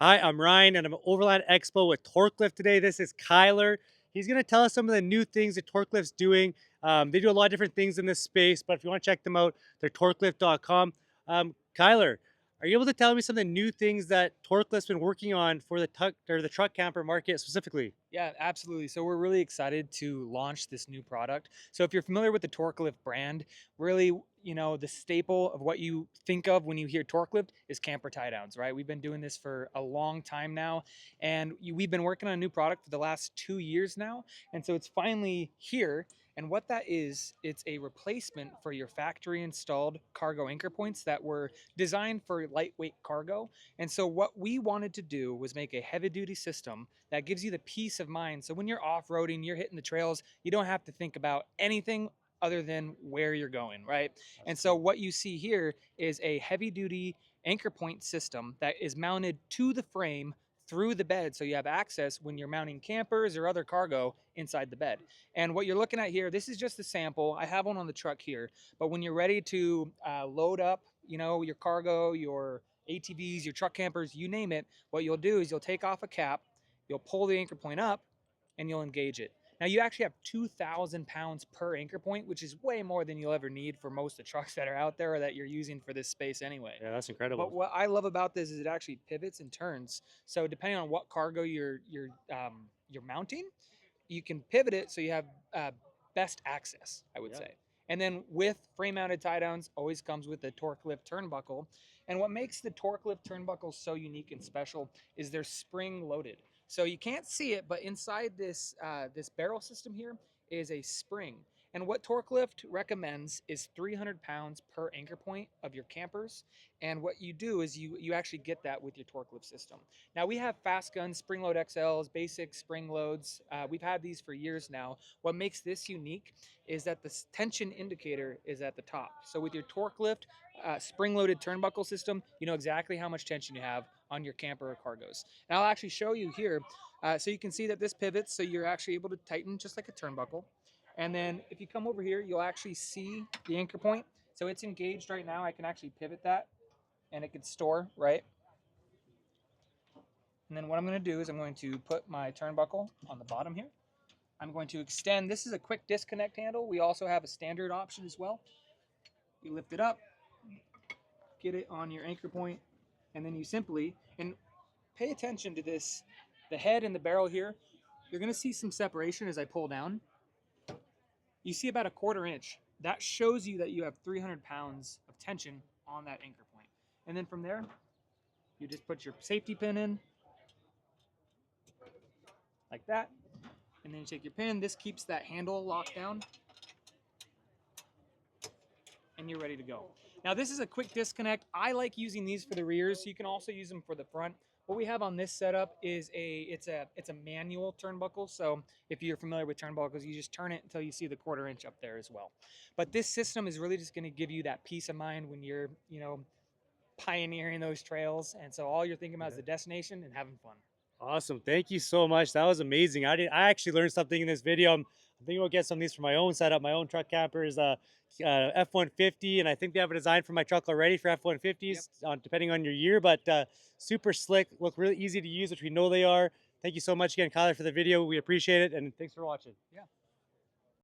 Hi, I'm Ryan, and I'm at Overland Expo with Torklift today. This is Kyler. He's going to tell us some of the new things that Torklift's doing. They do a lot of different things in this space, but if you want to check them out, they're torklift.com. Kyler, are you able to tell me some of the new things that Torklift's been working on for the truck camper market specifically? Yeah, absolutely. So we're really excited to launch this new product. So if you're familiar with the Torklift brand, really, the staple of what you think of when you hear Torklift is camper tie downs, right? We've been doing this for a long time now, and we've been working on a new product for the last 2 years now, and so it's finally here. And what that is, it's a replacement for your factory installed cargo anchor points that were designed for lightweight cargo. And so what we wanted to do was make a heavy duty system that gives you the peace of mind. So when you're off-roading, you're hitting the trails, you don't have to think about anything other than where you're going, right? And so what you see here is a heavy duty anchor point system that is mounted to the frame through the bed, so you have access when you're mounting campers or other cargo inside the bed. And what you're looking at here, this is just a sample. I have one on the truck here, but when you're ready to load up, your cargo, your ATVs, your truck campers, you name it, what you'll do is you'll take off a cap, you'll pull the anchor point up, and you'll engage it. Now you actually have 2,000 pounds per anchor point, which is way more than you'll ever need for most of the trucks that are out there or that you're using for this space anyway. Yeah, that's But incredible. what I love about this is it actually pivots and turns. So depending on what cargo you're mounting, you can pivot it so you have best access, I would Yeah. say. And then with frame mounted tie downs, always comes with the Torklift turnbuckle. And what makes the Torklift turnbuckle so unique and special is they're spring loaded. So you can't see it, but inside this barrel system here is a spring. And what Torklift recommends is 300 pounds per anchor point of your campers. And what you do is you actually get that with your Torklift system. Now we have FASTGUNS, spring load XLs, basic spring loads. We've had these for years now. What makes this unique is that the tension indicator is at the top. So with your Torklift spring loaded turnbuckle system, you know exactly how much tension you have on your camper or cargoes. And I'll actually show you here. So you can see that this pivots, so you're actually able to tighten just like a turnbuckle. And then if you come over here, you'll actually see the anchor point. So it's engaged right now. I can actually pivot that and it can store, right? And then what I'm going to do is I'm going to put my turnbuckle on the bottom here. I'm going to extend. This is a quick disconnect handle. We also have a standard option as well. You lift it up, get it on your anchor point, and then you simply, and pay attention to this, the head and the barrel here. You're going to see some separation as I pull down. You see about a quarter inch. That shows you that you have 300 pounds of tension on that anchor point. And then from there, you just put your safety pin in like that. And then you take your pin. This keeps that handle locked down. And you're ready to go. Now this is a quick disconnect. I like using these for the rears. You can also use them for the front. What we have on this setup is it's a manual turnbuckle. So if you're familiar with turnbuckles, you just turn it until you see the quarter inch up there as well. But this system is really just going to give you that peace of mind when you're, pioneering those trails. And so all you're thinking about is the destination and having fun. Awesome. Thank you so much. That was amazing. I actually learned something in this video. I'm thinking about get some of these for my own setup, my own truck campers, F-150, and I think they have a design for my truck already for Yep. F-150s, depending on your year, but super slick, look really easy to use, which we know they are. Thank you so much again, Kyler, for the video. We appreciate it, and thanks for watching. Yeah.